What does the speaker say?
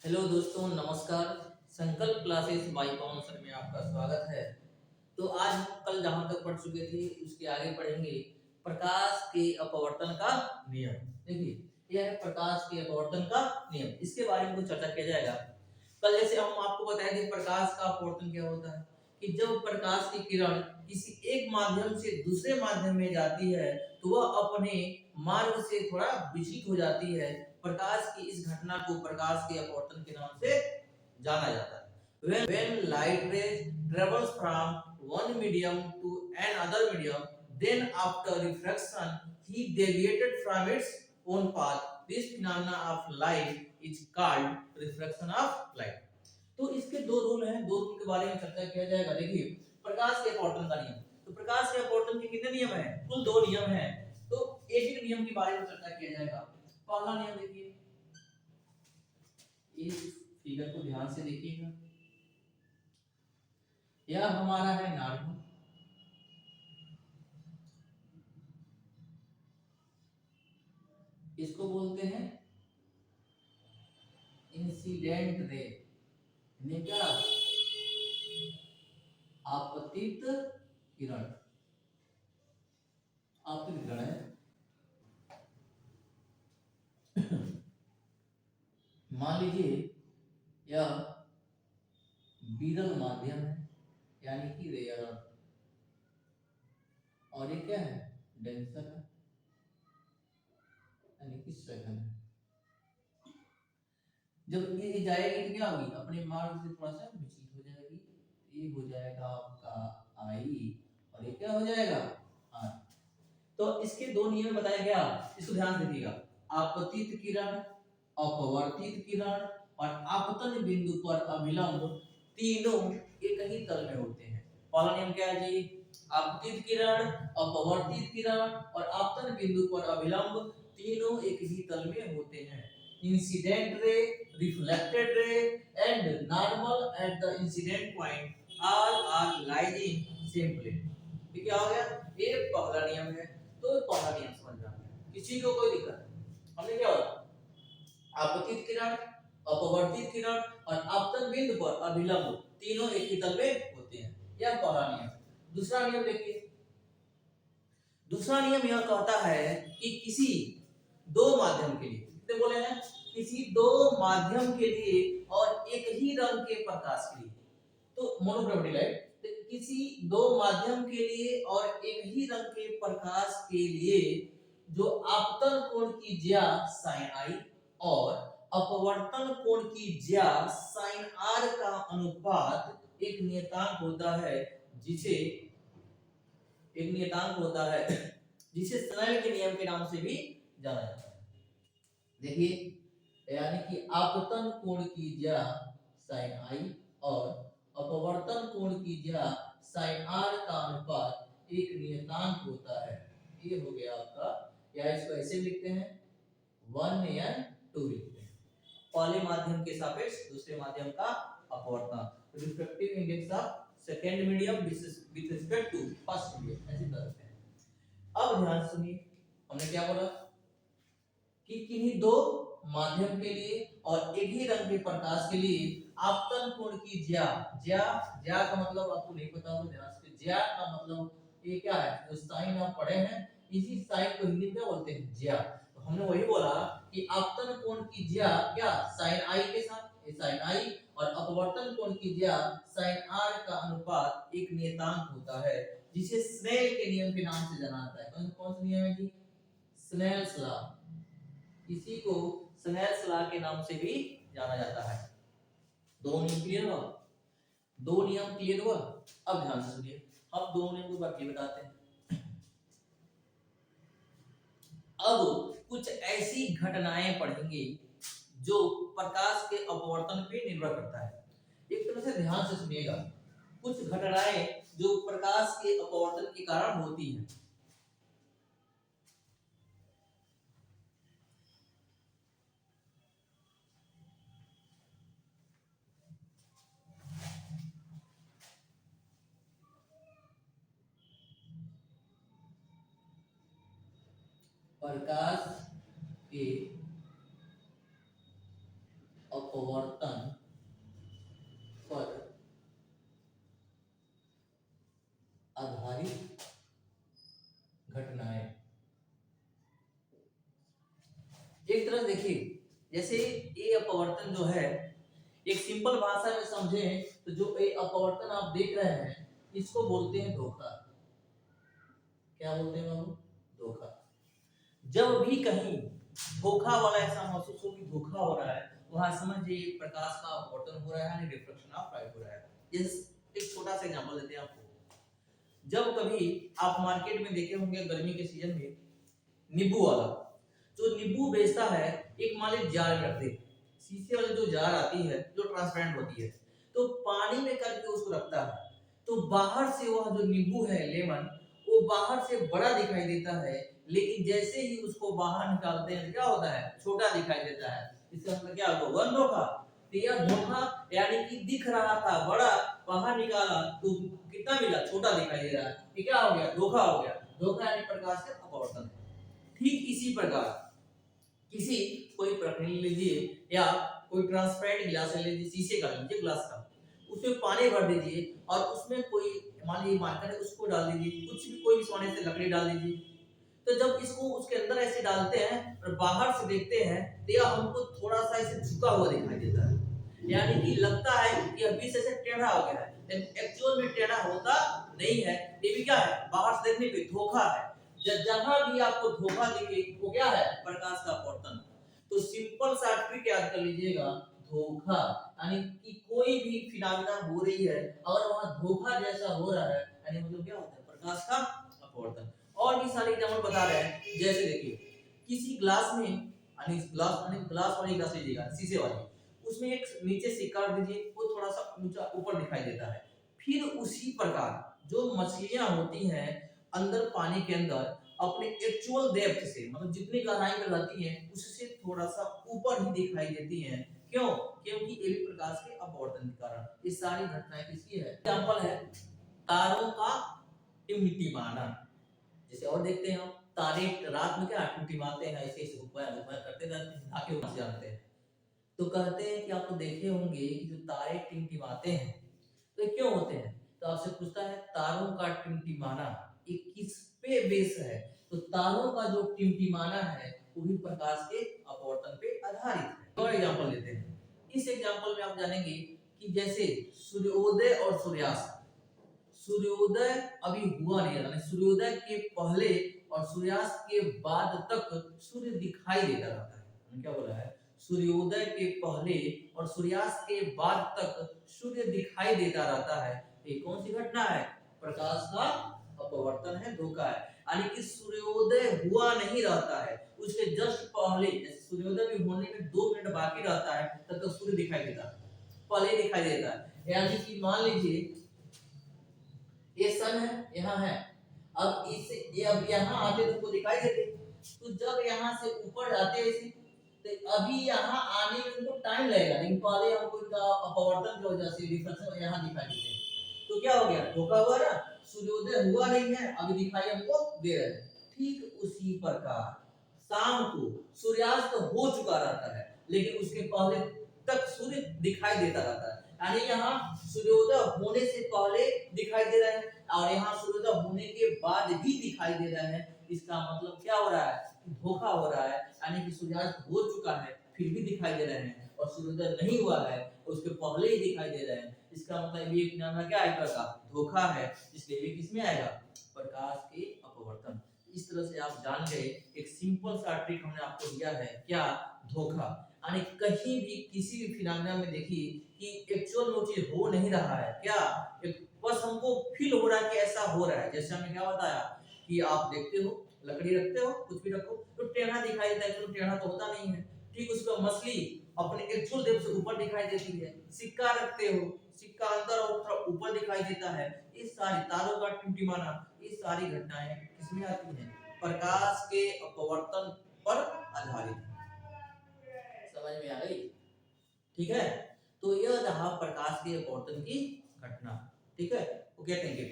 Hello दोस्तों, नमस्कार। संकल्प क्लासेस बाय पवन सर में आपका स्वागत है। तो आज हम कल जहां तक पढ़ चुके थे उसके आगे पढ़ेंगे प्रकाश के अपवर्तन का नियम। देखिए, यह है प्रकाश के अपवर्तन का नियम। इसके बारे में कुछ चर्चा किया जाएगा। कल जैसे हम आपको बताए थे प्रकाश का अपवर्तन क्या होता है कि जब प्रकाश की किरण किसी एक माध्यम से दूसरे माध्यम में जाती है तो वह अपने मार्ग से थोड़ा विचलित हो जाती है। प्रकाश की इस घटना को प्रकाश के अपवर्तन के नाम से जाना जाता है। When light rays travels from one medium to another medium, then after refraction he deviated from its own path. This phenomena of light is called refraction of light. तो इसके दो रूल हैं, दो रूल के बारे में चर्चा किया जाएगा। देखिए, प्रकाश के अपवर्तन का नियम। तो प्रकाश के अपवर्तन के कितने नियम हैं? कुल दो नियम हैं। तो एक एक नियम के बारे में चर्चा किया जाएगा। पहला नियम देखिए, इस फिगर को ध्यान से देखिएगा। यह हमारा है नार्मल, इसको बोलते हैं इंसिडेंट रे। यानी क्या? आपतित किरण। आपतित किरण है। मान लीजिए यह विरल माध्यम है, यानी कि रेयर, और ये क्या है? डेंसर है, यानी कि सेकंड है। जब ये जाएगी तो क्या होगी? अपने मार्ग से थोड़ा सा विचलित हो जाएगी। ये हो जाएगा आपका आई, और ये क्या हो जाएगा? आर। तो इसके दो नियम बताया गया, इसको ध्यान से देखिएगा। आपतित किरण, अपवर्तित किरण और आपतन बिंदु पर अभिलंब तीनों एक ही तल में होते हैं। पहला नियम क्या है जी? आपतित किरण, अपवर्तित किरण और आपतन बिंदु पर अभिलंब तीनों एक ही तल में होते हैं। Incident ray, reflected ray and normal at the incident point are lying same plane. ये क्या हो गया? ये पहला नियम है। तो पहला नियम समझ में आ गया, किसी को कोई दिक्कत नहीं। हमने क्या बोला? आपतित किरण, अपवर्तित किरण और आपतन बिंदु पर अभिलंब तीनों एक ही तल में होते हैं। यह पहला नियम। दूसरा नियम देखिए। दूसरा नियम यह कहता है कि किसी दो माध्यम के लिए, कितने बोले हैं? किसी दो माध्यम के लिए और एक ही रंग के प्रकाश के लिए, तो मोनोक्रोमेटिक लाइट, किसी दो माध्यम के लिए और एक ही रंग के प्रकाश के लिए जो आपतन कोण की ज्या साइन आई और अपवर्तन कोण की ज्या साइन आर का अनुपात एक नियतांक होता है, जिसे एक नियतांक होता है जिसे स्नेल के नियम के नाम से भी जाना जाता है। देखिए, यानी कि आपतन कोण की ज्या साइन आई और अपवर्तन कोण की ज्या साइन आर का अनुपात एक नियतांक होता है। ये हो गया आपका, या इसको ऐसे लिखते हैं 1 या 2 लिखते हैं। पहले माध्यम के सापेक्ष दूसरे माध्यम का अपवर्तन, refractive index of second medium with respect to first medium, ऐसे करते हैं। अब ध्यान सुनिए, हमने क्या बोला कि किन्हीं दो माध्यम के लिए और एक ही रंग के प्रकाश के लिए आपतन कोण की ज्या, ज्या ज्या का मतलब आपको नहीं पता होगा, ध्यान से। ज्या का मतलब ये क्या है? जो साइन आप पढ़े हैं, इसी साइन को हिंदी में क्या बोलते हैं? ज्या। तो हमने वही बोला कि आपतन कोण की ज्या क्या? साइन आई के साथ, ये साइन आई, और अपवर्तन कोण की ज्या साइन आर का अनुपात एक नियतांक होता है, जिसे स्नेल के नियम के नाम से जाना जाता है। कौन सा नियम है जी? Snell's law. इसी को स्नेल्स लॉ के नाम से भी जाना जाता है। दो नियम क्लियर हुआ? दो नियम क्लियर हुआ? अब ध्यान से सुनिए, अब दो नियम को बाकी बताते हैं। अब कुछ ऐसी घटनाएं पढ़ेंगे जो प्रकाश के अपवर्तन पे निर्भर करता है। एक तरह से ध्यान से सुनिएगा, कुछ घटनाएं जो प्रकाश के अपवर्तन के कारण होती हैं। प्रकाश के अपवर्तन पर आधारित घटनाएं। एक तरह देखिए, जैसे ये अपवर्तन जो है, एक सिंपल भाषा में समझें तो जो ये अपवर्तन आप देख रहे हैं इसको बोलते हैं धोखा। क्या बोलते हैं बाबू? धोखा। जब भी कहीं धोखा वाला ऐसा महसूस हो कि धोखा हो रहा है, वहां समझिए प्रकाश का अपवर्तन हो रहा है, यानी रिफ्लेक्शन ऑफ लाइट हो रहा है। जैसे एक छोटा सा एग्जांपल देते हैं आपको। जब कभी आप मार्केट में देखे होंगे गर्मी के सीजन में नींबू वाला जो नींबू बेचता है, एक मान लीजिए जार में रखते, शीशे वाली जो जार आती है जो ट्रांसपेरेंट होती है, तो पानी में करके उसको रखता है, तो बाहर से वह जो नींबू है लेमन, वो बाहर से बड़ा दिखाई देता है, लेकिन जैसे ही उसको बाहर निकालते हैं क्या होता है? छोटा दिखाई देता है। इसका मतलब क्या होगा? धोखा। तो यह धोखा, यानी कि दिख रहा था बड़ा, बाहर निकाला तो कितना मिला? छोटा दिखाई दे रहा है। ये क्या हो गया? धोखा हो गया। धोखा यानी प्रकाश का अपवर्तन। ठीक इसी प्रकार किसी कोई प्रकरण लीजिए या कोई ट्रांसपेरेंट गिलास ले लीजिए, शीशे का लीजिए, ग्लास का, उसमें पानी भर दीजिए और उसमें कोई मान लीजिए मार्कर है उसको डाल दीजिए, कुछ भी कोई भी सोने से लकड़ी डाल दीजिए। तो जब इसको उसके अंदर ऐसे डालते हैं और बाहर से देखते हैं तो यह हमको थोड़ा सा ऐसे झुका हुआ दिखाई देता है, यानी कि लगता है कि अभी से टेढ़ा हो गया है, लेकिन एक्चुअल में टेढ़ा होता नहीं है। ये भी क्या है? बाहर से देखने पे धोखा है। जहां भी आपको धोखा दिखे वो क्या है? प्रकाश का अपवर्तन। तो सिंपल सा ट्रिक याद कर लीजिएगा, धोखा यानी कि कोई भी फिनोमेना हो रही है और वहां धोखा जैसा हो रहा है, यानी मतलब क्या होता है? प्रकाश का अपवर्तन। और भी सारे एग्जांपल बता रहे हैं, जैसे देखिए किसी ग्लास में, यानी ग्लास वाली ग्लास लीजिएगा शीशे वाली, उसमें एक नीचे सिक्का रख दीजिए, वो थोड़ा सा ऊंचा ऊपर दिखाई देता है। फिर उसी प्रकार जो मछलियां होती हैं अंदर पानी के अंदर अपने एक्चुअल डेप्थ से, मतलब जितनी गहराई में रहती हैं उससे थोड़ा सा ऊपर ही दिखाई देती हैं। क्यों? क्योंकि ये भी प्रकाश के अपवर्तन के कारण। ये सारी घटनाएं किसकी है? एग्जांपल है तारों का टिमटिमाना। जैसे और देखते हैं हम तारे रात में क्या टिमटिमाते हैं, ऐसे ऐसे ऊपर करते रहते हैं, आके वहां से आते हैं। तो कहते हैं कि आप तो देखे होंगे कि जो तारे टिमटिमाते हैं तो ये क्यों होते हैं? तो आपसे पूछता है तारों का टिमटिमाना ये किस पे बेस है? तो तारों का जो टिमटिमाना है वो भी प्रकाश के अपवर्तन पे आधारित है। और एग्जांपल लेते हैं। इस एग्जांपल में आप जानेंगे कि जैसे सूर्योदय और सूर्यास्त, सूर्योदय अभी हुआ नहीं, यानी सूर्योदय के पहले और सूर्यास्त के बाद तक सूर्य दिखाई देता रहता है। क्या बोला है? सूर्योदय के पहले और सूर्यास्त के बाद तक सूर्य दिखाई देता रहता है। ये कौन सी घटना है? प्रकाश का अपवर्तन है, धोखा है। यानी कि सूर्योदय हुआ नहीं रहता है, उसके जस्ट पहले, जैसे सूर्योदय भी होने में 2 मिनट बाकी रहता है तब तक सूर्य दिखाई देता है, पहले दिखाई देता है। यानी कि मान लीजिए ये सन है, यहाँ है, अब इसे ये अब यहाँ आते तुमको दिखाई देते, तो जब यहाँ से ऊपर जाते हैं तो अभी यहाँ आने में तुमको टाइम लगेगा, लेकिन पहले हमको इनका अपवर्तन की वजह से रिफ्लेक्शन यहाँ दिखाई देते हैं। तो क्या हो गया? धोखा हुआ ना, सूर्योदय हुआ नहीं है, अभी दिखाई हमको दे रहे हैं। ठीक उसी प्रकार शाम को सूर्यास्त हो चुका रहता है, लेकिन उसके पहले तक सूर्य दिखाई देता रहता है। यानी यहाँ सूर्योदय होने से पहले दिखाई दे रहा है और यहाँ सूर्योदय होने के बाद भी दिखाई दे रहा है। इसका मतलब क्या हो रहा है? धोखा हो रहा है, यानी कि सूर्यास्त हो चुका है फिर भी दिखाई दे रहे हैं, और सूर्योदय नहीं हुआ है उसके पहले ही दिखाई दे रहे हैं। इसका मतलब ये नाम क्या है? धोखा है, इसलिए भी किसमें आएगा? प्रकाश के अपवर्तन। इस तरह से आप जान गए, एक सिंपल सा ट्रिक हमने आपको दिया है, क्या? धोखा। यानी कहीं भी किसी भी फिनोमेना में देखिए कि एक्चुअल में वो चीज हो नहीं रहा है, क्या बस हमको फील हो रहा है कि ऐसा हो रहा है। जैसे हमने क्या बताया कि आप देखते हो लकड़ी रखते हो, कुछ भी रखो तो टेढ़ा दिखाई देता है, तो टेढ़ा तो होता नहीं है। ठीक उसका मछली अपने एक्चुअल डेप्थ से ऊपर दिखाई देती है। सिक्का रखते हो, सिक्का अंदर और थोड़ा ऊपर दिखाई देता है। ये सारी तारों का टिमटिमाना, ये सारी घटनाएं किसमें आती हैं? प्रकाश के अपवर्तन पर आधारित। समझ में आ गई? ठीक है, तो यह रहा प्रकाश के अपवर्तन की घटना। ठीक है, ओके, थैंक यू।